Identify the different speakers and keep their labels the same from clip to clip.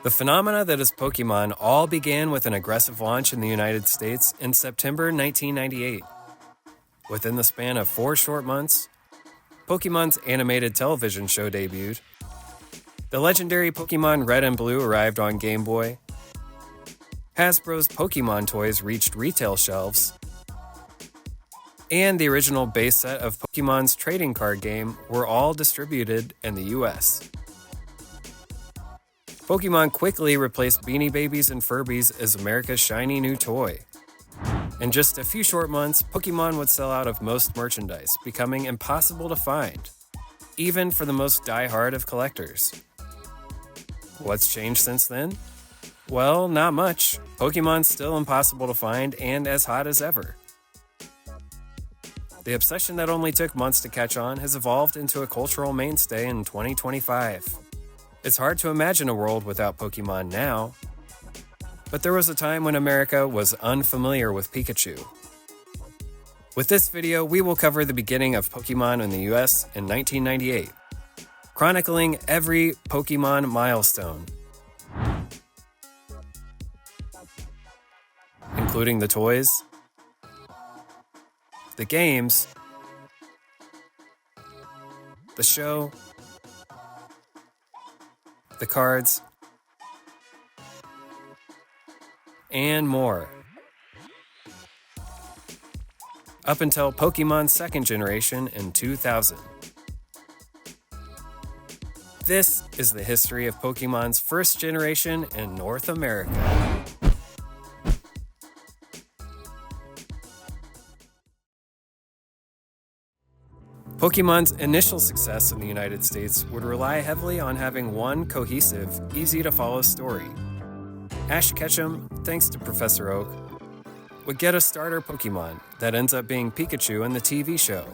Speaker 1: The phenomena that is Pokemon all began with an aggressive launch in the United States in September 1998. Within the span of 4 short months, Pokemon's animated television show debuted. The legendary Pokemon Red and Blue arrived on Game Boy. Hasbro's Pokemon toys reached retail shelves. And the original base set of Pokemon's trading card game were all distributed in the US. Pokemon quickly replaced Beanie Babies and Furbies as America's shiny new toy. In just a few short months, Pokemon would sell out of most merchandise, becoming impossible to find, even for the most die-hard of collectors. What's changed since then? Well, not much. Pokemon's still impossible to find and as hot as ever. The obsession that only took months to catch on has evolved into a cultural mainstay in 2025. It's hard to imagine a world without Pokemon now, but there was a time when America was unfamiliar with Pikachu. With this video, we will cover the beginning of Pokemon in the US in 1998, chronicling every Pokemon milestone, including the toys, the games, the show, the cards, and more. Up until Pokemon's second generation in 2000. This is the history of Pokemon's first generation in North America. Pokemon's initial success in the United States would rely heavily on having one cohesive, easy-to-follow story. Ash Ketchum, thanks to Professor Oak, would get a starter Pokemon that ends up being Pikachu in the TV show,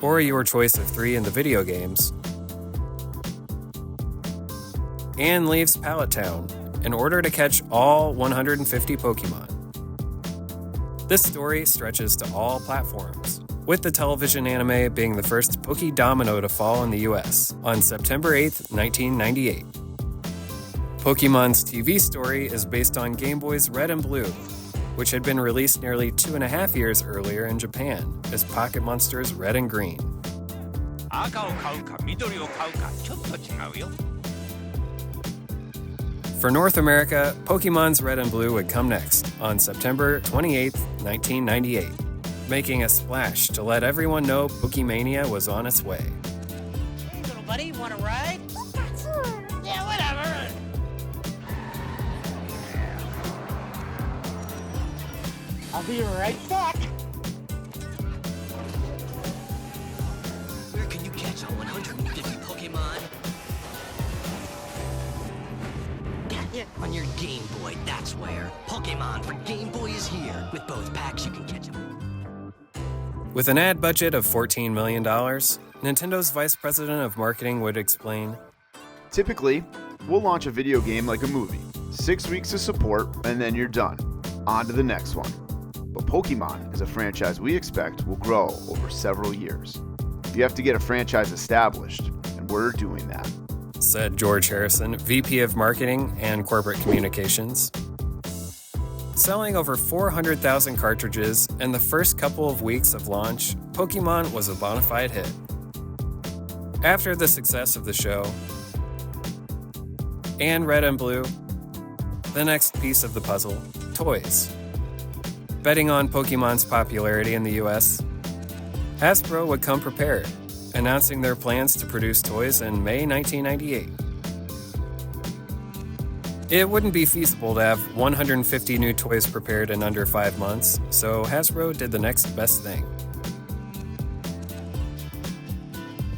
Speaker 1: or your choice of 3 in the video games, and leaves Pallet Town in order to catch all 150 Pokemon. This story stretches to all platforms, with the television anime being the first Pokédomino to fall in the US on September 8, 1998. Pokemon's TV story is based on Game Boy's Red and Blue, which had been released nearly 2.5 years earlier in Japan as Pocket Monsters Red and Green. For North America, Pokemon's Red and Blue would come next on September 28, 1998. Making a splash to let everyone know Pokemania was on its way.
Speaker 2: Hey, little buddy, want a ride? Yeah, whatever. I'll be right back.
Speaker 3: Where can you catch all 150 Pokemon? On your Game Boy, that's where. Pokemon for Game Boy is here. With both packs, you can catch them.
Speaker 1: With an ad budget of $14 million, Nintendo's vice president of marketing would explain,
Speaker 4: "Typically, we'll launch a video game like a movie. 6 weeks of support, and then you're done. On to the next one. But Pokemon is a franchise we expect will grow over several years. You have to get a franchise established, and we're doing that,"
Speaker 1: said George Harrison, VP of Marketing and Corporate Communications. Selling over 400,000 cartridges in the first couple of weeks of launch, Pokemon was a bona fide hit. After the success of the show and Red and Blue, the next piece of the puzzle, toys. Betting on Pokemon's popularity in the US, Hasbro would come prepared, announcing their plans to produce toys in May 1998. It wouldn't be feasible to have 150 new toys prepared in under 5 months, so Hasbro did the next best thing.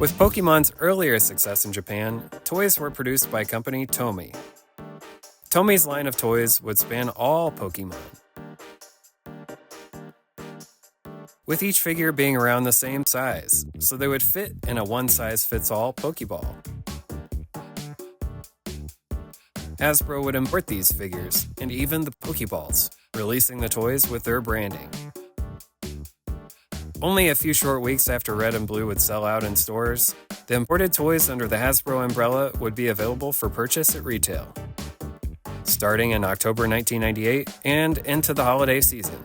Speaker 1: With Pokemon's earlier success in Japan, toys were produced by company Tomy. Tomy's line of toys would span all Pokemon, with each figure being around the same size, so they would fit in a one-size-fits-all Pokeball. Hasbro would import these figures, and even the Pokeballs, releasing the toys with their branding. Only a few short weeks after Red and Blue would sell out in stores, the imported toys under the Hasbro umbrella would be available for purchase at retail. starting in October 1998 and into the holiday season.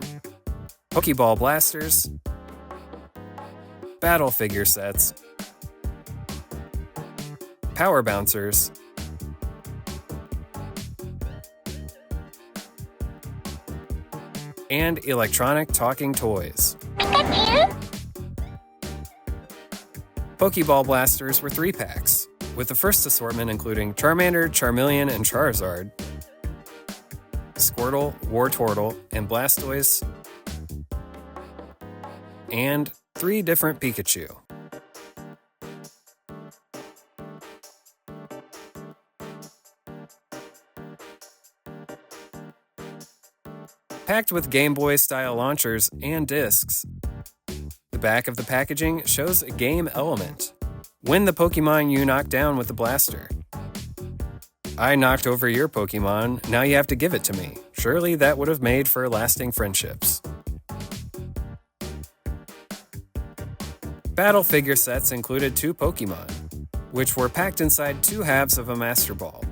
Speaker 1: Pokeball blasters, battle figure sets, power bouncers, and electronic talking toys.
Speaker 5: Pikachu?
Speaker 1: Pokeball blasters were 3-packs, with the first assortment including Charmander, Charmeleon, and Charizard, Squirtle, Wartortle, and Blastoise, and 3 different Pikachu. Packed with Game Boy style launchers and discs, the back of the packaging shows a game element. Win the Pokemon you knocked down with the blaster. I knocked over your Pokemon, now you have to give it to me. Surely that would have made for lasting friendships. Battle figure sets included 2 Pokemon, which were packed inside 2 halves of a Master Ball.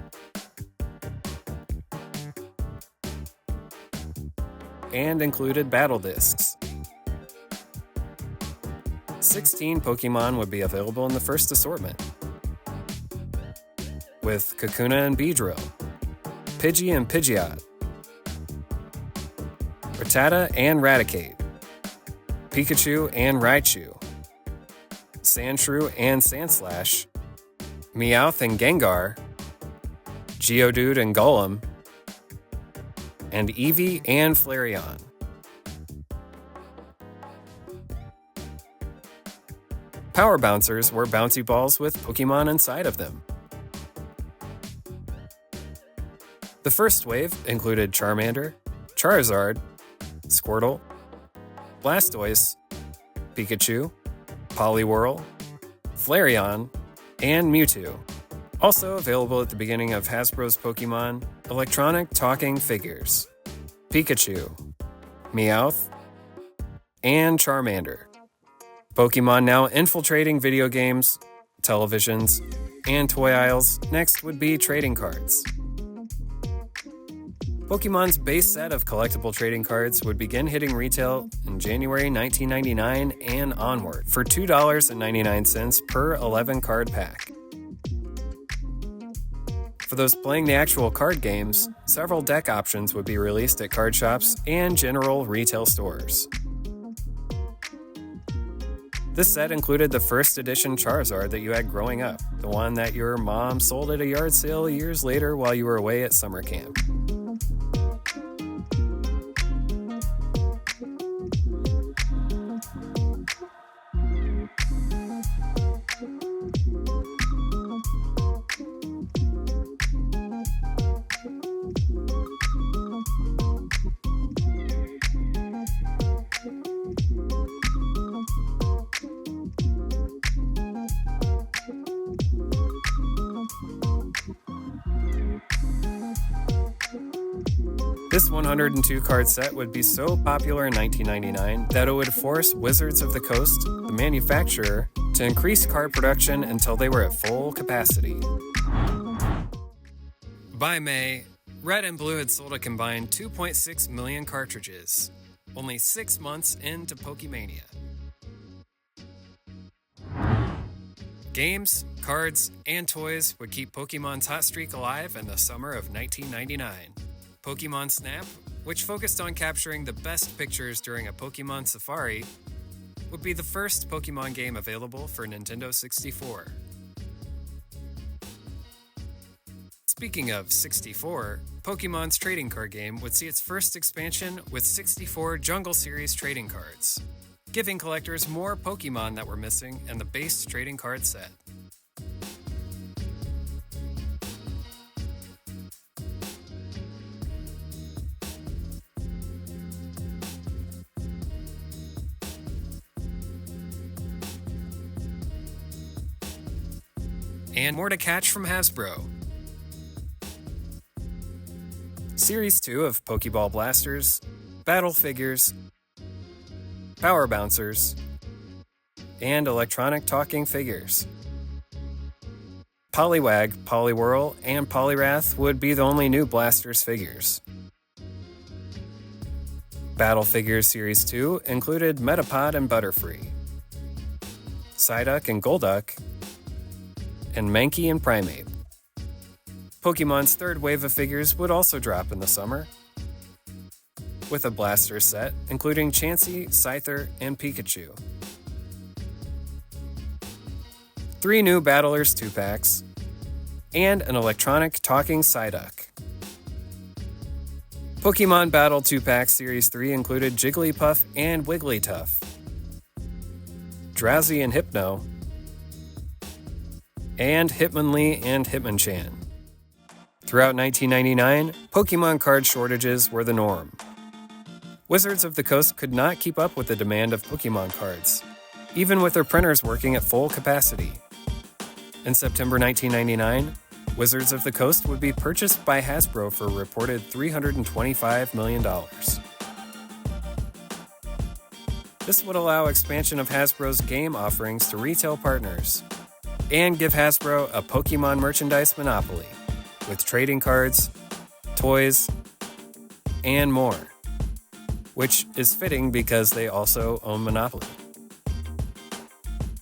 Speaker 1: And included battle discs. 16 Pokemon would be available in the first assortment, with Kakuna and Beedrill, Pidgey and Pidgeot, Rattata and Raticate, Pikachu and Raichu, Sandshrew and Sandslash, Meowth and Gengar, Geodude and Golem, and Eevee and Flareon. Power bouncers were bouncy balls with Pokemon inside of them. The first wave included Charmander, Charizard, Squirtle, Blastoise, Pikachu, Poliwhirl, Flareon, and Mewtwo. Also available at the beginning of Hasbro's Pokemon, electronic talking figures, Pikachu, Meowth, and Charmander. Pokemon now infiltrating video games, televisions, and toy aisles. Next would be trading cards. Pokemon's base set of collectible trading cards would begin hitting retail in January 1999 and onward for $2.99 per 11 card pack. For those playing the actual card games, several deck options would be released at card shops and general retail stores. This set included the first edition Charizard that you had growing up, the one that your mom sold at a yard sale years later while you were away at summer camp. This 102 card set would be so popular in 1999 that it would force Wizards of the Coast, the manufacturer, to increase card production until they were at full capacity. By May, Red and Blue had sold a combined 2.6 million cartridges, only 6 months into Pokemania. Games, cards, and toys would keep Pokemon's hot streak alive in the summer of 1999. Pokemon Snap, which focused on capturing the best pictures during a Pokemon safari, would be the first Pokemon game available for Nintendo 64. Speaking of 64, Pokemon's trading card game would see its first expansion with 64 Jungle Series trading cards, giving collectors more Pokemon that were missing in the base trading card set. And more to catch from Hasbro. Series 2 of Pokeball Blasters, Battle Figures, Power Bouncers, and Electronic Talking Figures. Poliwag, Poliwhirl, and Poliwrath would be the only new Blasters figures. Battle Figures Series 2 included Metapod and Butterfree, Psyduck and Golduck, and Mankey and Primeape. Pokemon's third wave of figures would also drop in the summer, with a Blaster set including Chansey, Scyther, and Pikachu. 3 new Battlers 2-packs, and an electronic talking Psyduck. Pokemon Battle 2-pack Series 3 included Jigglypuff and Wigglytuff, Drowsy and Hypno, and Hitmonlee and Hitmonchan. Throughout 1999, Pokemon card shortages were the norm. Wizards of the Coast could not keep up with the demand of Pokemon cards, even with their printers working at full capacity. In September 1999, Wizards of the Coast would be purchased by Hasbro for a reported $325 million. This would allow expansion of Hasbro's game offerings to retail partners and give Hasbro a Pokemon merchandise monopoly with trading cards, toys, and more, which is fitting because they also own Monopoly.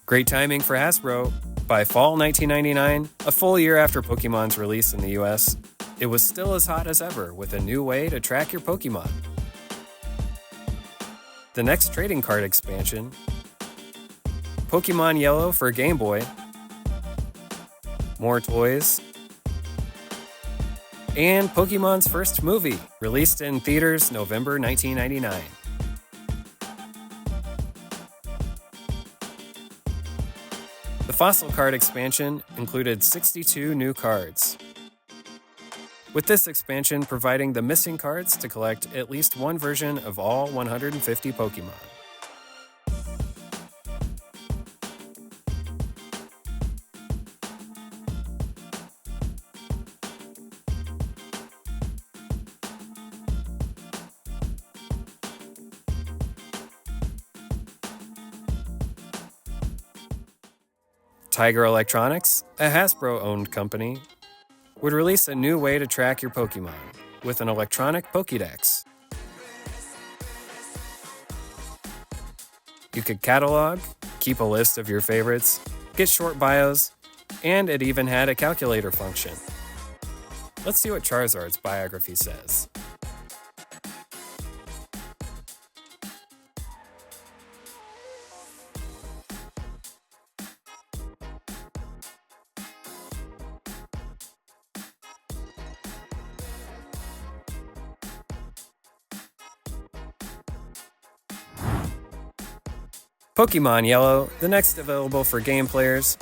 Speaker 1: Great timing for Hasbro. By fall 1999, a full year after Pokemon's release in the US, it was still as hot as ever with a new way to track your Pokemon. The next trading card expansion, Pokemon Yellow for Game Boy, more toys, and Pokemon's first movie, released in theaters November 1999. The Fossil Card expansion included 62 new cards, with this expansion providing the missing cards to collect at least one version of all 150 Pokemon. Tiger Electronics, a Hasbro-owned company, would release a new way to track your Pokemon with an electronic Pokédex. You could catalog, keep a list of your favorites, get short bios, and it even had a calculator function. Let's see what Charizard's biography says. Pokemon Yellow, the next available for game players,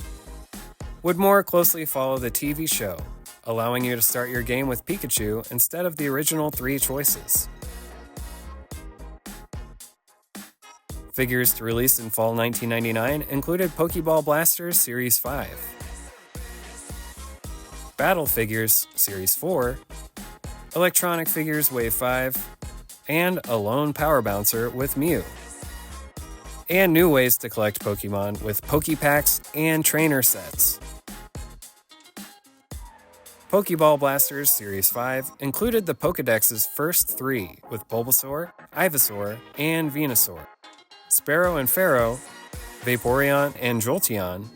Speaker 1: would more closely follow the TV show, allowing you to start your game with Pikachu instead of the original 3 choices. Figures to release in fall 1999 included Pokeball Blasters Series 5, Battle Figures Series 4, Electronic Figures Wave 5, and a lone Power Bouncer with Mew. And new ways to collect Pokemon with Pokepacks and trainer sets. Pokeball Blasters Series 5 included the Pokedex's first 3 with Bulbasaur, Ivysaur, and Venusaur, Spearow and Pharaoh, Vaporeon and Jolteon,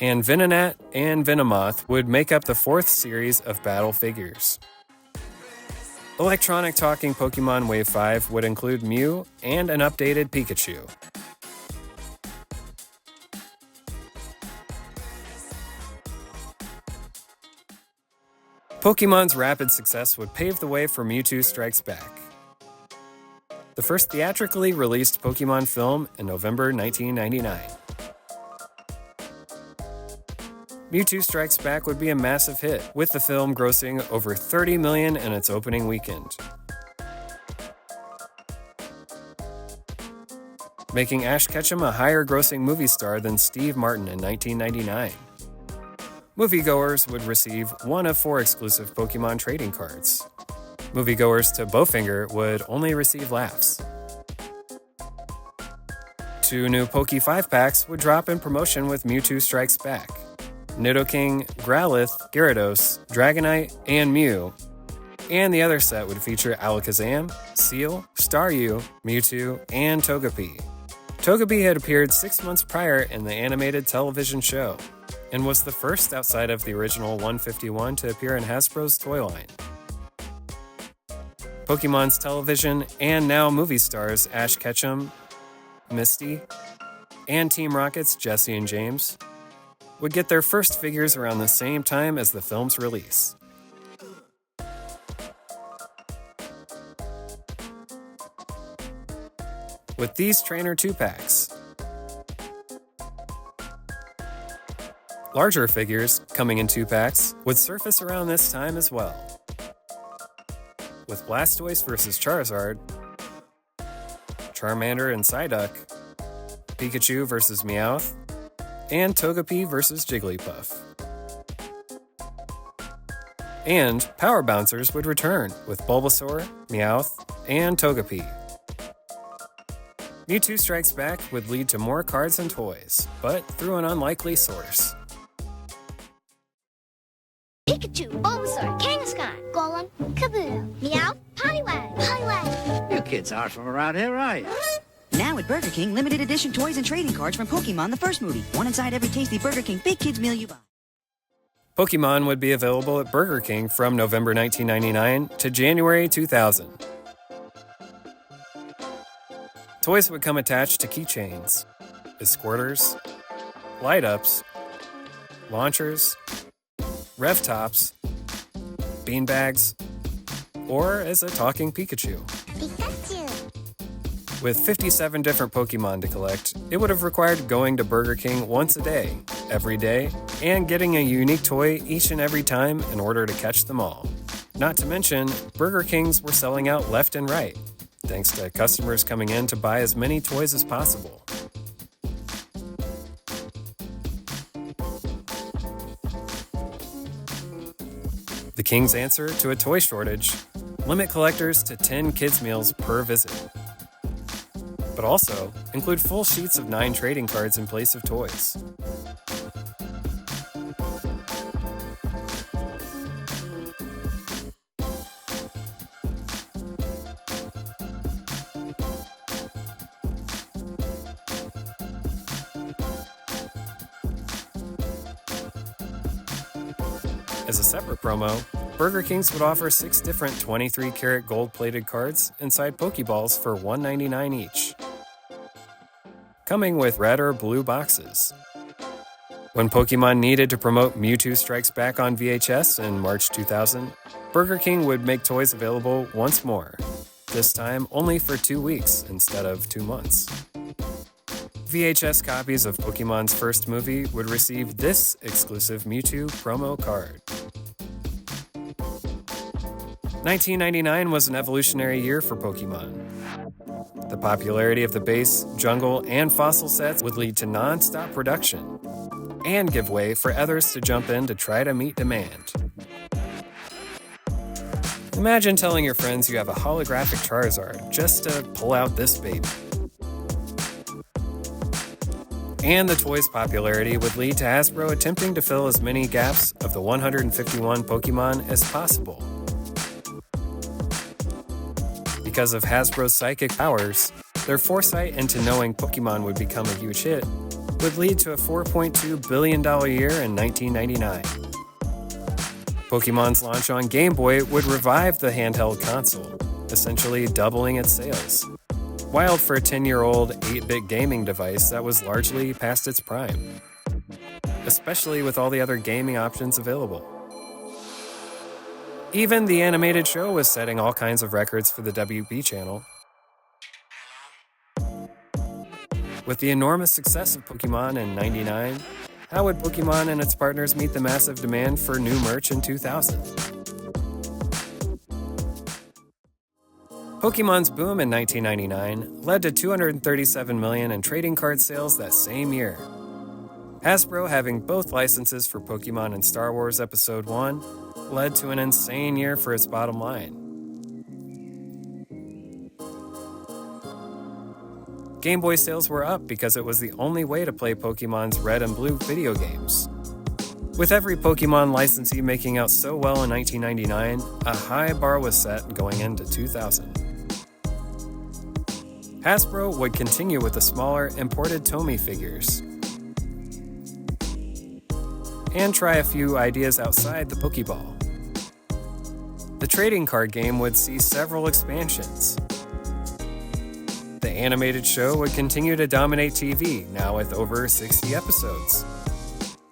Speaker 1: and Venonat and Venomoth would make up the 4th series of battle figures. Electronic Talking Pokemon Wave 5 would include Mew and an updated Pikachu. Pokemon's rapid success would pave the way for Mewtwo Strikes Back, the first theatrically released Pokemon film in November 1999. Mewtwo Strikes Back would be a massive hit, with the film grossing over $30 million in its opening weekend, making Ash Ketchum a higher-grossing movie star than Steve Martin in 1999. Moviegoers would receive 1 of 4 exclusive Pokemon trading cards. Moviegoers to Bowfinger would only receive laughs. 2 new Poke 5-packs would drop in promotion with Mewtwo Strikes Back. Nidoking, Growlithe, Gyarados, Dragonite, and Mew. And the other set would feature Alakazam, Seal, Staryu, Mewtwo, and Togepi. Togepi had appeared 6 months prior in the animated television show, and was the first outside of the original 151 to appear in Hasbro's toy line. Pokemon's television and now movie stars Ash Ketchum, Misty, and Team Rocket's Jesse and James would get their first figures around the same time as the film's release. With these Trainer 2-packs, larger figures, coming in 2-packs, would surface around this time as well. With Blastoise vs. Charizard, Charmander and Psyduck, Pikachu vs. Meowth, and Togepi vs. Jigglypuff. And Power Bouncers would return with Bulbasaur, Meowth, and Togepi. Mewtwo Strikes Back would lead to more cards and toys, but through an unlikely source.
Speaker 5: Pikachu, Bulbasaur, Kangaskhan, Golem, Kaboom, Meow, Poliwag, Poliwag.
Speaker 6: You kids aren't from around here, are you?
Speaker 7: Now at Burger King, limited edition toys and trading cards from Pokemon the first movie. One inside every tasty Burger King Big Kids meal you buy.
Speaker 1: Pokemon would be available at Burger King from November 1999 to January 2000. Toys would come attached to keychains, escorters, light-ups, launchers, rev tops, beanbags, or as a talking Pikachu.
Speaker 5: Pikachu.
Speaker 1: With 57 different Pokemon to collect, it would have required going to Burger King once a day, every day, and getting a unique toy each and every time in order to catch them all. Not to mention, Burger Kings were selling out left and right, thanks to customers coming in to buy as many toys as possible. The King's answer to a toy shortage: limit collectors to 10 kids' meals per visit. But also include full sheets of 9 trading cards in place of toys. As a separate promo, Burger King's would offer 6 different 23-karat gold-plated cards inside Pokeballs for $1.99 each, coming with red or blue boxes. When Pokemon needed to promote Mewtwo Strikes Back on VHS in March 2000, Burger King would make toys available once more, this time only for 2 weeks instead of 2 months. VHS copies of Pokemon's first movie would receive this exclusive Mewtwo promo card. 1999 was an evolutionary year for Pokemon. The popularity of the base, jungle, and fossil sets would lead to non-stop production and give way for others to jump in to try to meet demand. Imagine telling your friends you have a holographic Charizard just to pull out this baby. And the toy's popularity would lead to Hasbro attempting to fill as many gaps of the 151 Pokemon as possible. Because of Hasbro's psychic powers, their foresight into knowing Pokemon would become a huge hit would lead to a $4.2 billion year in 1999. Pokemon's launch on Game Boy would revive the handheld console, essentially doubling its sales. Wild for a 10-year-old 8-bit gaming device that was largely past its prime, especially with all the other gaming options available. Even the animated show was setting all kinds of records for the WB channel. With the enormous success of Pokemon in '99, how would Pokemon and its partners meet the massive demand for new merch in 2000? Pokemon's boom in 1999 led to $237 million in trading card sales that same year. Hasbro having both licenses for Pokemon and Star Wars Episode 1 led to an insane year for its bottom line. Game Boy sales were up because it was the only way to play Pokemon's Red and Blue video games. With every Pokemon licensee making out so well in 1999, a high bar was set going into 2000. Hasbro would continue with the smaller, imported Tomy figures and try a few ideas outside the Pokeball. The trading card game would see several expansions. The animated show would continue to dominate TV, now with over 60 episodes.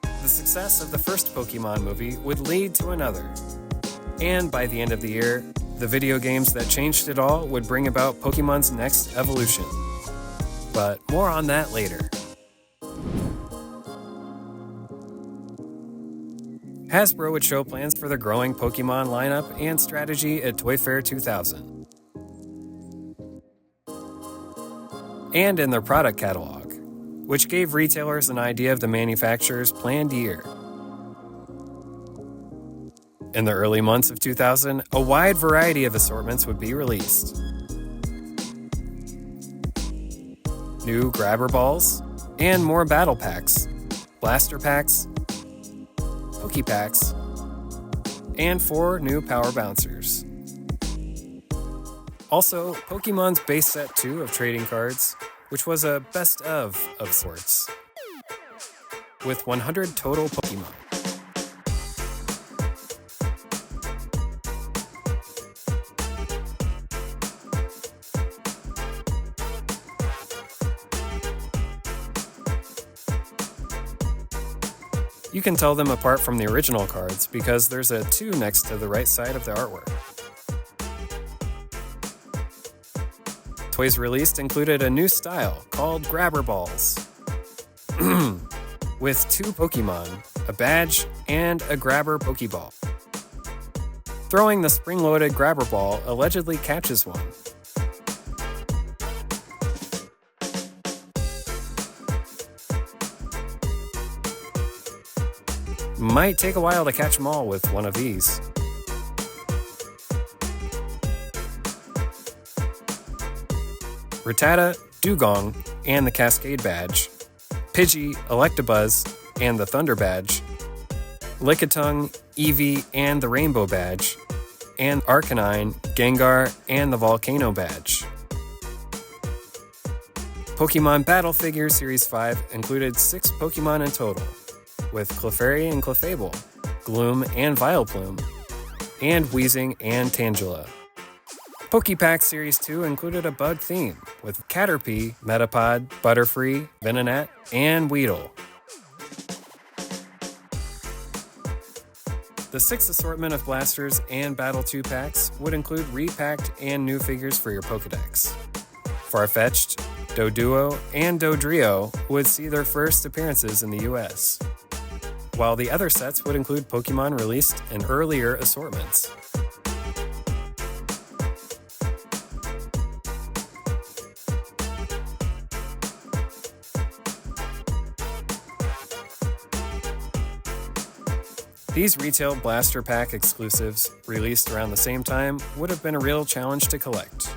Speaker 1: The success of the first Pokemon movie would lead to another. And by the end of the year, the video games that changed it all would bring about Pokemon's next evolution. But more on that later. Hasbro would show plans for the growing Pokemon lineup and strategy at Toy Fair 2000. And in their product catalog, which gave retailers an idea of the manufacturer's planned year. In the early months of 2000, a wide variety of assortments would be released. New grabber balls, and more battle packs, blaster packs, Poke packs, and 4 new power bouncers. Also, Pokemon's base set 2 of trading cards, which was a best of sorts, with 100 total Pokemon. You can tell them apart from the original cards because there's a 2 next to the right side of the artwork. Toys released included a new style called grabber balls, with 2 Pokemon, a badge, and a grabber Pokeball. Throwing the spring-loaded grabber ball allegedly catches one. Might take a while to catch them all with one of these. Rattata, Dugong, and the Cascade Badge, Pidgey, Electabuzz, and the Thunder Badge, Lickitung, Eevee, and the Rainbow Badge, and Arcanine, Gengar, and the Volcano Badge. Pokemon Battle Figures Series 5 included 6 Pokemon in total, with Clefairy and Clefable, Gloom and Vileplume, and Weezing and Tangela. Pokepack Series 2 included a bug theme, with Caterpie, Metapod, Butterfree, Venonat, and Weedle. The 6th assortment of blasters and Battle 2 packs would include repacked and new figures for your Pokedex. Farfetch'd, Doduo, and Dodrio would see their first appearances in the US, while the other sets would include Pokemon released in earlier assortments. These retail blaster pack exclusives, released around the same time, would have been a real challenge to collect.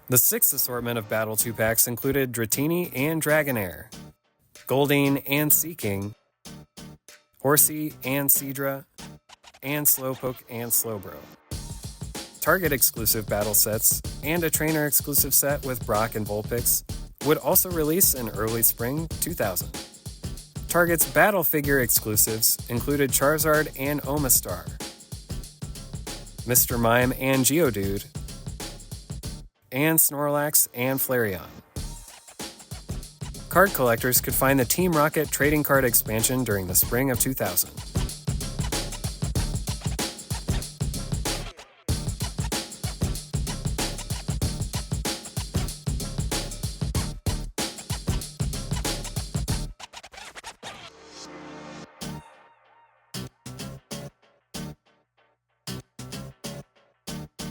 Speaker 1: The 6th assortment of Battle 2 packs included Dratini and Dragonair, Goldeen and Seaking, Horsey and Seadra, and Slowpoke and Slowbro. Target exclusive battle sets and a trainer exclusive set with Brock and Vulpix would also release in early spring 2000. Target's battle figure exclusives included Charizard and Omastar, Mr. Mime and Geodude, and Snorlax and Flareon. Card collectors could find the Team Rocket trading card expansion during the spring of 2000.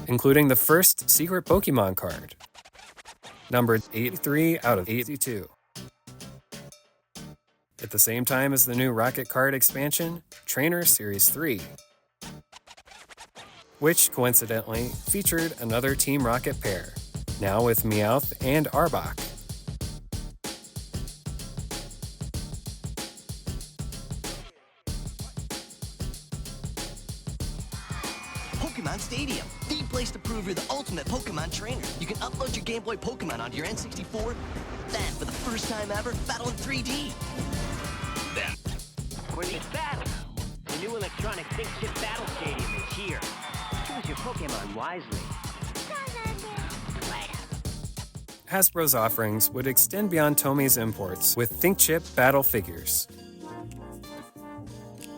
Speaker 1: Including the first secret Pokemon card, numbered 83 out of 82. At the same time as the new Rocket card expansion, Trainer Series 3, which coincidentally featured another Team Rocket pair, now with Meowth and Arbok.
Speaker 3: Pokemon Stadium, the place to prove you're the ultimate Pokemon trainer. You can upload your Game Boy Pokemon onto your N64, then, for the first time ever, battle in 3D. Then,
Speaker 2: For the battle, the new electronic Think Chip Battle Stadium is here. Choose your Pokemon wisely.
Speaker 1: Hasbro's offerings would extend beyond Tomi's imports with Think Chip Battle figures.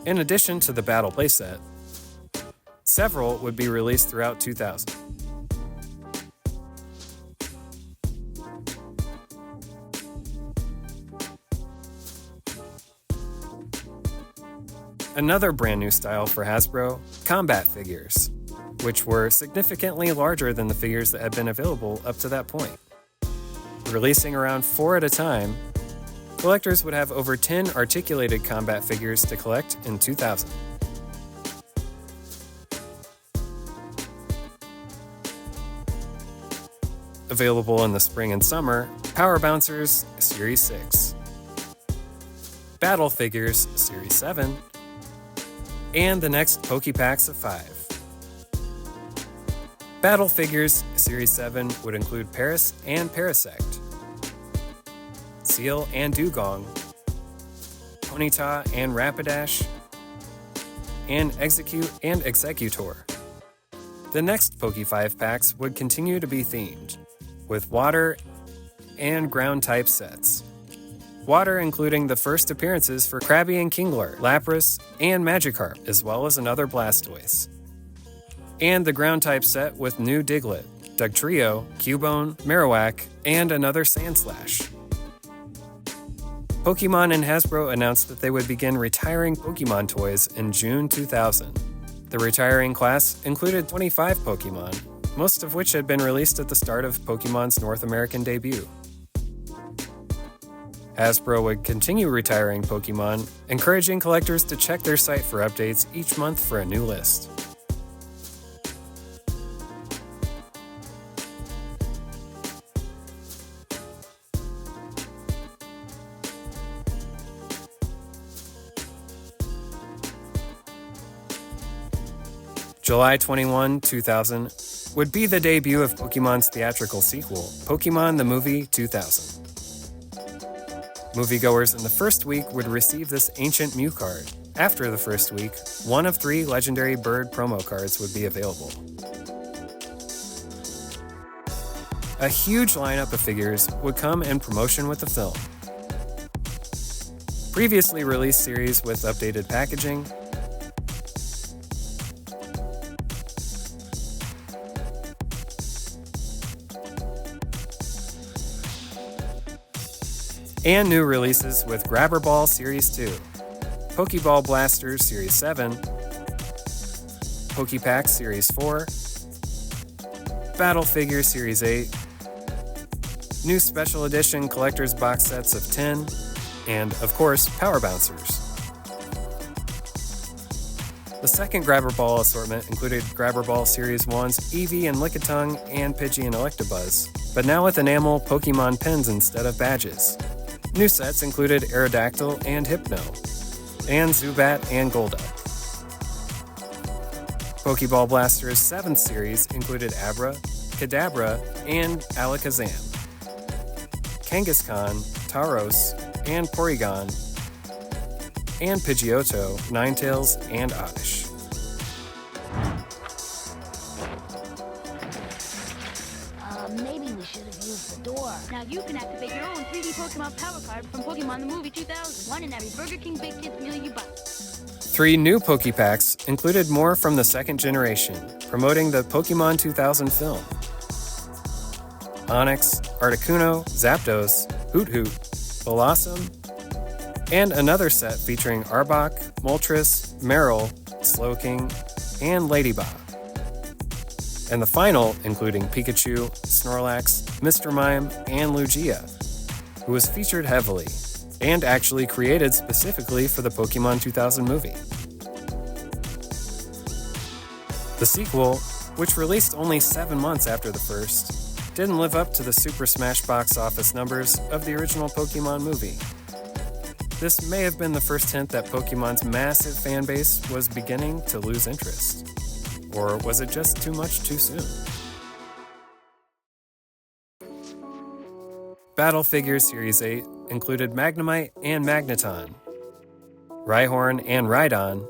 Speaker 1: In addition to the Battle playset, several would be released throughout 2000. Another brand new style for Hasbro, combat figures, which were significantly larger than the figures that had been available up to that point. Releasing around 4 at a time, collectors would have over 10 articulated combat figures to collect in 2000. Available in the spring and summer, Power Bouncers Series 6, Battle Figures Series 7, and the next Pokepacks of 5. Battle Figures Series 7 would include Paris and Parasect, Seal and Dugong, Ponyta and Rapidash, and Execute and Executor. The next Poke 5 packs would continue to be themed, with water and ground type sets. Water including the first appearances for Krabby and Kingler, Lapras, and Magikarp, as well as another Blastoise. And the ground type set with new Diglett, Dugtrio, Cubone, Marowak, and another Sandslash. Pokemon and Hasbro announced that they would begin retiring Pokemon toys in June 2000. The retiring class included 25 Pokemon, most of which had been released at the start of Pokemon's North American debut. Hasbro would continue retiring Pokemon, encouraging collectors to check their site for updates each month for a new list. July 21, 2000, would be the debut of Pokemon's theatrical sequel, Pokemon the Movie 2000. Moviegoers in the first week would receive this ancient Mew card. After the first week, 1 of 3 legendary bird promo cards would be available. A huge lineup of figures would come in promotion with the film. Previously released series with updated packaging, and new releases with Grabber Ball Series 2, Pokeball Blasters Series 7, Pokepack Series 4, Battle Figure Series 8, new Special Edition Collector's Box Sets of 10, and, of course, Power Bouncers. The second Grabber Ball assortment included Grabber Ball Series 1's Eevee and Lickitung and Pidgey and Electabuzz, but now with enamel Pokemon pins instead of badges. New sets included Aerodactyl and Hypno, and Zubat and Golduck. Pokeball Blaster's 7th series included Abra, Kadabra, and Alakazam, Kangaskhan, Tauros, and Porygon, and Pidgeotto, Ninetales, and Oddish.
Speaker 5: Maybe we should have used the door.
Speaker 8: Now you can activate your own 3D Pokemon Power Card from Pokemon the Movie 2000. One in every Burger King Big Kids meal you buy.
Speaker 1: 3 new Pokepacks included more from the second generation, promoting the Pokemon 2000 film. Onix, Articuno, Zapdos, Hoot-Hoot, Blossom, and another set featuring Arbok, Moltres, Marill, Slowking, and Ladybug. And the final including Pikachu, Snorlax, Mr. Mime, and Lugia, who was featured heavily and actually created specifically for the Pokemon 2000 movie. The sequel, which released only 7 months after the first, didn't live up to the Super Smash box office numbers of the original Pokemon movie. This may have been the first hint that Pokemon's massive fanbase was beginning to lose interest. Or was it just too much too soon? Battle Figures Series 8 included Magnemite and Magneton, Rhyhorn and Rhydon,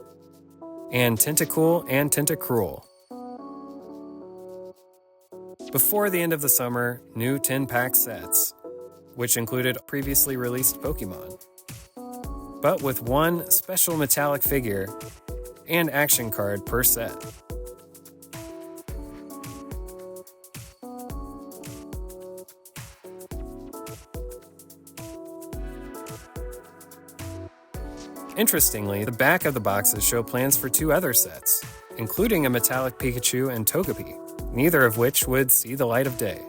Speaker 1: and Tentacool and Tentacruel. Before the end of the summer, new 10-pack sets, which included previously released Pokemon, but with one special metallic figure and action card per set. Interestingly, the back of the boxes show plans for 2 other sets, including a metallic Pikachu and Togepi, neither of which would see the light of day.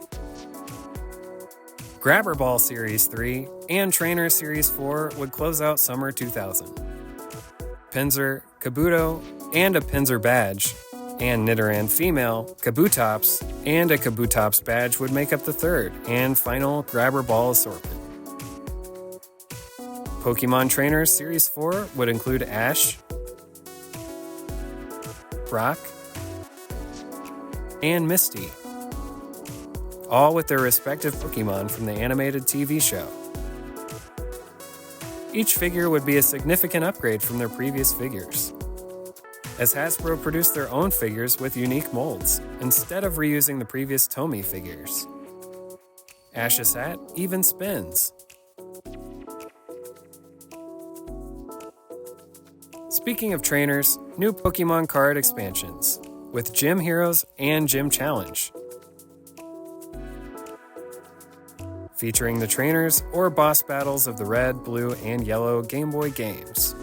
Speaker 1: Grabber Ball Series 3 and Trainer Series 4 would close out summer 2000. Pinsir, Kabuto, and a Pinsir badge, and Nidoran female, Kabutops, and a Kabutops badge would make up the third and final Grabber Ball assortment. Pokemon Trainers Series 4 would include Ash, Brock, and Misty, all with their respective Pokemon from the animated TV show. Each figure would be a significant upgrade from their previous figures, as Hasbro produced their own figures with unique molds, instead of reusing the previous Tomy figures. Ash's hat even spins. Speaking of trainers, new Pokemon card expansions, with Gym Heroes and Gym Challenge, featuring the trainers or boss battles of the red, blue, and yellow Game Boy games.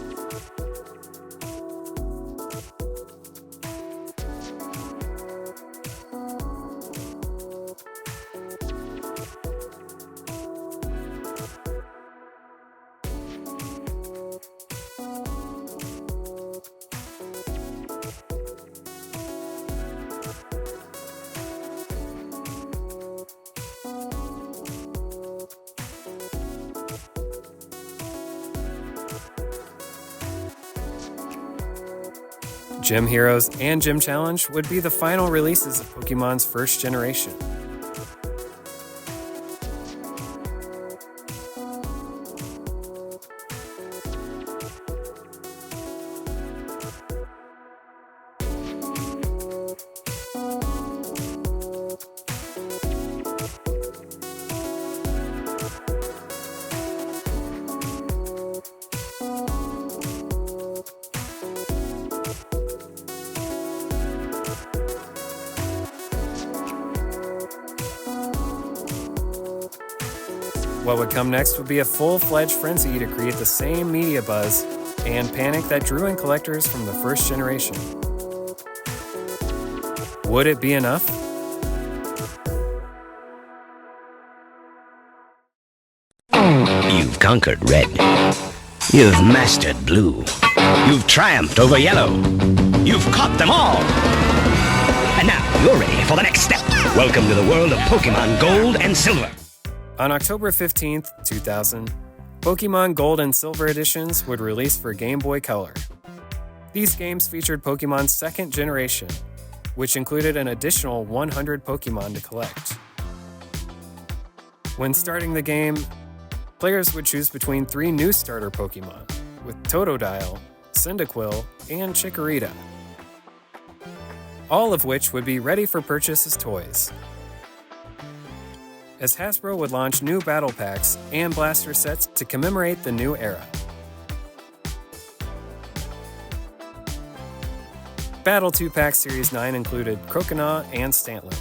Speaker 1: Gym Heroes and Gym Challenge would be the final releases of Pokemon's first generation. What would come next would be a full-fledged frenzy to create the same media buzz and panic that drew in collectors from the first generation. Would it be enough?
Speaker 2: You've conquered red. You've mastered blue. You've triumphed over yellow. You've caught them all. And now you're ready for the next step. Welcome to the world of Pokemon Gold and Silver.
Speaker 1: On October 15th, 2000, Pokemon Gold and Silver editions would release for Game Boy Color. These games featured Pokemon's second generation, which included an additional 100 Pokemon to collect. When starting the game, players would choose between 3 new starter Pokemon, with Totodile, Cyndaquil, and Chikorita, all of which would be ready for purchase as toys. As Hasbro would launch new battle packs and blaster sets to commemorate the new era. Battle 2-Pack Series 9 included Croconaw and Stantler,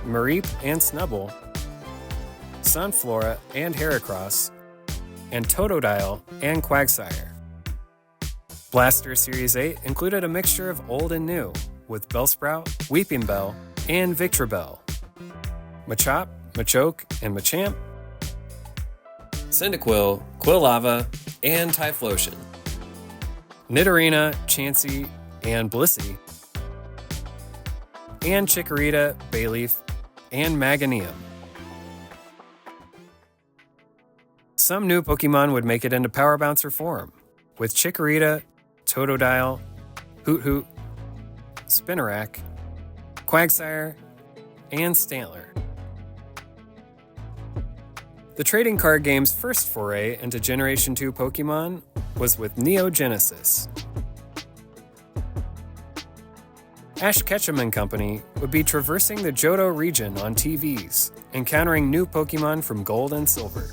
Speaker 1: Mareep and Snubbull, Sunflora and Heracross, and Totodile and Quagsire. Blaster Series 8 included a mixture of old and new, with Bellsprout, Weeping Bell, and Victreebel, Machop, Machoke, and Machamp, Cyndaquil, Quilava, and Typhlosion, Nidorina, Chansey, and Blissey, and Chikorita, Bayleaf, and Meganium. Some new Pokemon would make it into Power Bouncer form, with Chikorita, Totodile, Hoot Hoot, Spinarak, Quagsire, and Stantler. The trading card game's first foray into Generation 2 Pokemon was with Neo Genesis. Ash Ketchum and Company would be traversing the Johto region on TVs, encountering new Pokemon from Gold and Silver.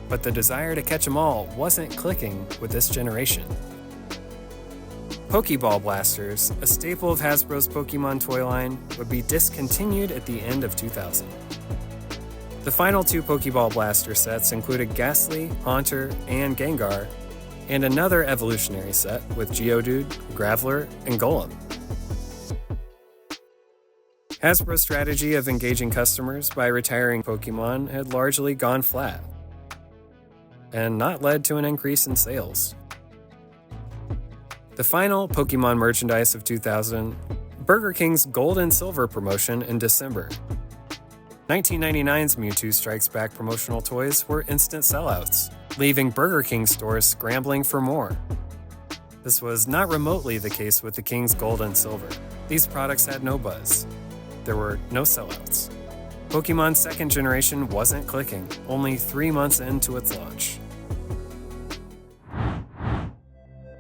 Speaker 1: But the desire to catch them all wasn't clicking with this generation. Pokeball Blasters, a staple of Hasbro's Pokemon toy line, would be discontinued at the end of 2000. The final two Pokeball Blaster sets included Ghastly, Haunter, and Gengar, and another evolutionary set with Geodude, Graveler, and Golem. Hasbro's strategy of engaging customers by retiring Pokemon had largely gone flat, and not led to an increase in sales. The final Pokemon merchandise of 2000, Burger King's Gold and Silver promotion in December. 1999's Mewtwo Strikes Back promotional toys were instant sellouts, leaving Burger King stores scrambling for more. This was not remotely the case with the King's Gold and Silver. These products had no buzz. There were no sellouts. Pokemon's second generation wasn't clicking, only 3 months into its launch.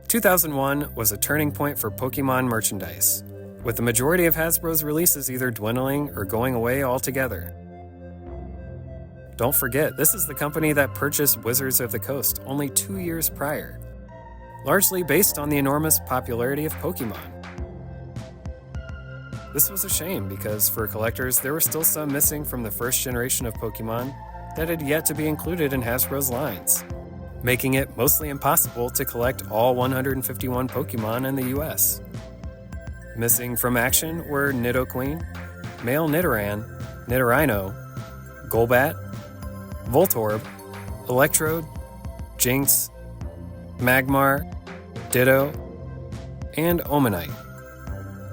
Speaker 1: 2001 was a turning point for Pokemon merchandise, with the majority of Hasbro's releases either dwindling or going away altogether. Don't forget, this is the company that purchased Wizards of the Coast only 2 years prior, largely based on the enormous popularity of Pokemon. This was a shame because for collectors, there were still some missing from the first generation of Pokemon that had yet to be included in Hasbro's lines, making it mostly impossible to collect all 151 Pokemon in the US. Missing from action were Nidoqueen, Male Nidoran, Nidorino, Golbat, Voltorb, Electrode, Jynx, Magmar, Ditto, and Omanite.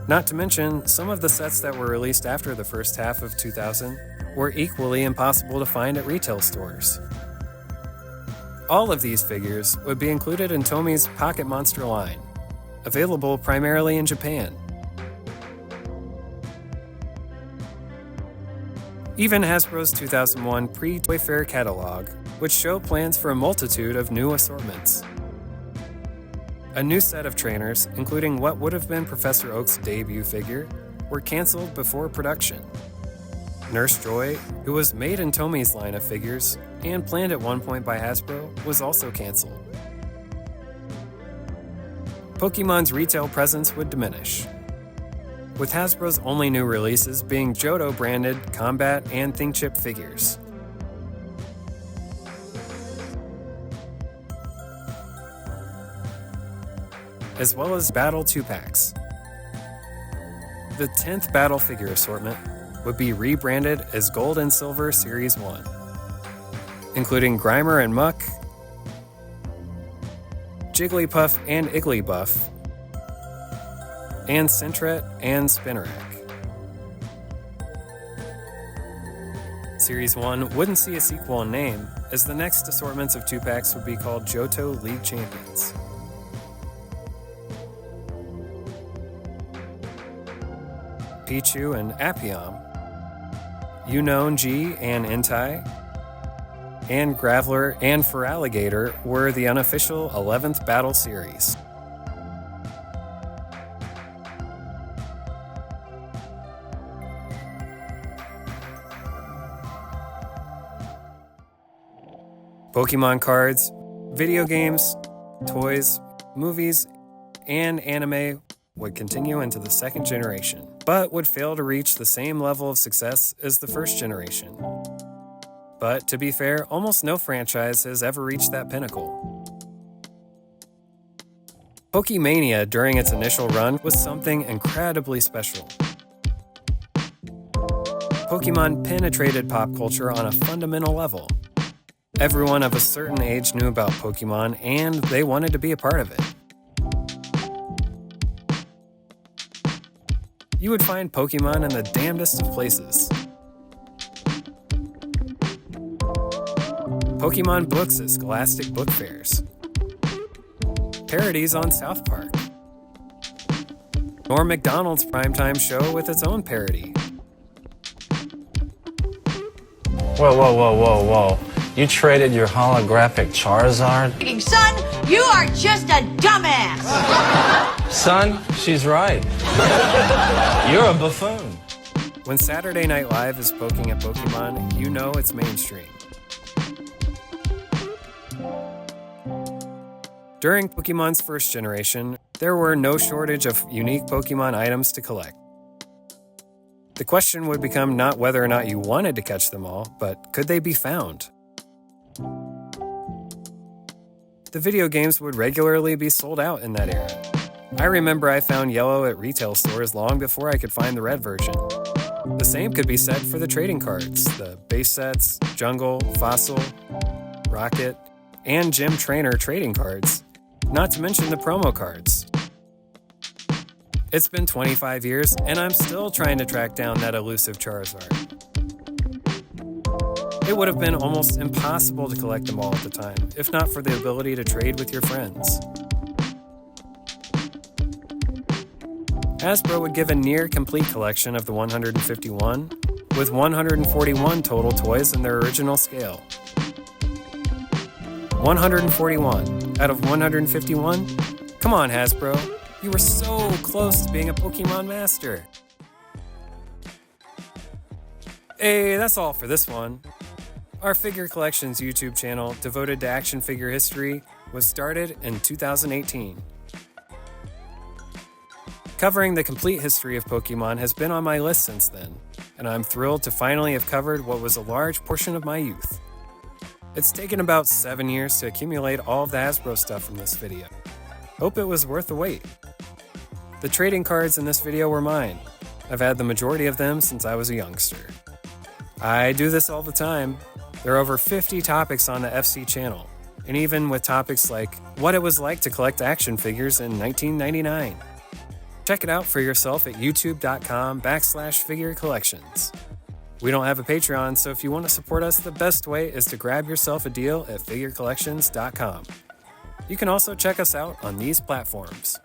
Speaker 1: Not to mention, some of the sets that were released after the first half of 2000 were equally impossible to find at retail stores. All of these figures would be included in Tomi's Pocket Monster line, available primarily in Japan. Even Hasbro's 2001 pre-Toy Fair catalog would show plans for a multitude of new assortments. A new set of trainers, including what would have been Professor Oak's debut figure, were canceled before production. Nurse Joy, who was made in Tomi's line of figures and planned at one point by Hasbro, was also canceled. Pokemon's retail presence would diminish, with Hasbro's only new releases being Johto-branded Combat and Think Chip figures. As well as Battle 2-packs. The 10th Battle figure assortment would be rebranded as Gold and Silver Series 1, including Grimer and Muck, Jigglypuff and Igglybuff, and Sentret and Spinarak. Series 1 wouldn't see a sequel in name, as the next assortments of 2-packs would be called Johto League Champions. Pichu and Appium, Unonji and Entei, and Graveler and Feraligatr were the unofficial 11th Battle Series. Pokemon cards, video games, toys, movies, and anime would continue into the second generation, but would fail to reach the same level of success as the first generation. But to be fair, almost no franchise has ever reached that pinnacle. Pokemania during its initial run was something incredibly special. Pokemon penetrated pop culture on a fundamental level. Everyone of a certain age knew about Pokemon, and they wanted to be a part of it. You would find Pokemon in the damnedest of places. Pokemon books at scholastic book fairs. parodies on South Park. Norm Macdonald's primetime show with its own parody.
Speaker 9: Whoa. You traded your holographic Charizard?
Speaker 10: Son, you are just a dumbass!
Speaker 9: Son, she's right. You're a buffoon.
Speaker 1: When Saturday Night Live is poking at Pokemon, you know it's mainstream. During Pokemon's first generation, there were no shortage of unique Pokemon items to collect. The question would become not whether or not you wanted to catch them all, but could they be found? The video games would regularly be sold out in that era. I remember I found yellow at retail stores long before I could find the red version. The same could be said for the trading cards, the base sets, jungle, fossil, rocket, and gym trainer trading cards, not to mention the promo cards. It's been 25 years, and I'm still trying to track down that elusive Charizard. It would have been almost impossible to collect them all at the time, if not for the ability to trade with your friends. Hasbro would give a near-complete collection of the 151, with 141 total toys in their original scale. 141 out of 151? Come on, Hasbro. You were so close to being a Pokemon master. Hey, that's all for this one. Our Figure Collections YouTube channel, devoted to action figure history, was started in 2018. Covering the complete history of Pokemon has been on my list since then, and I'm thrilled to finally have covered what was a large portion of my youth. It's taken about 7 years to accumulate all of the Hasbro stuff from this video. Hope it was worth the wait. The trading cards in this video were mine. I've had the majority of them since I was a youngster. I do this all the time. There are over 50 topics on the FC channel, and even with topics like what it was like to collect action figures in 1999. Check it out for yourself at youtube.com/figurecollections. We don't have a Patreon, so if you want to support us, the best way is to grab yourself a deal at figurecollections.com. You can also check us out on these platforms.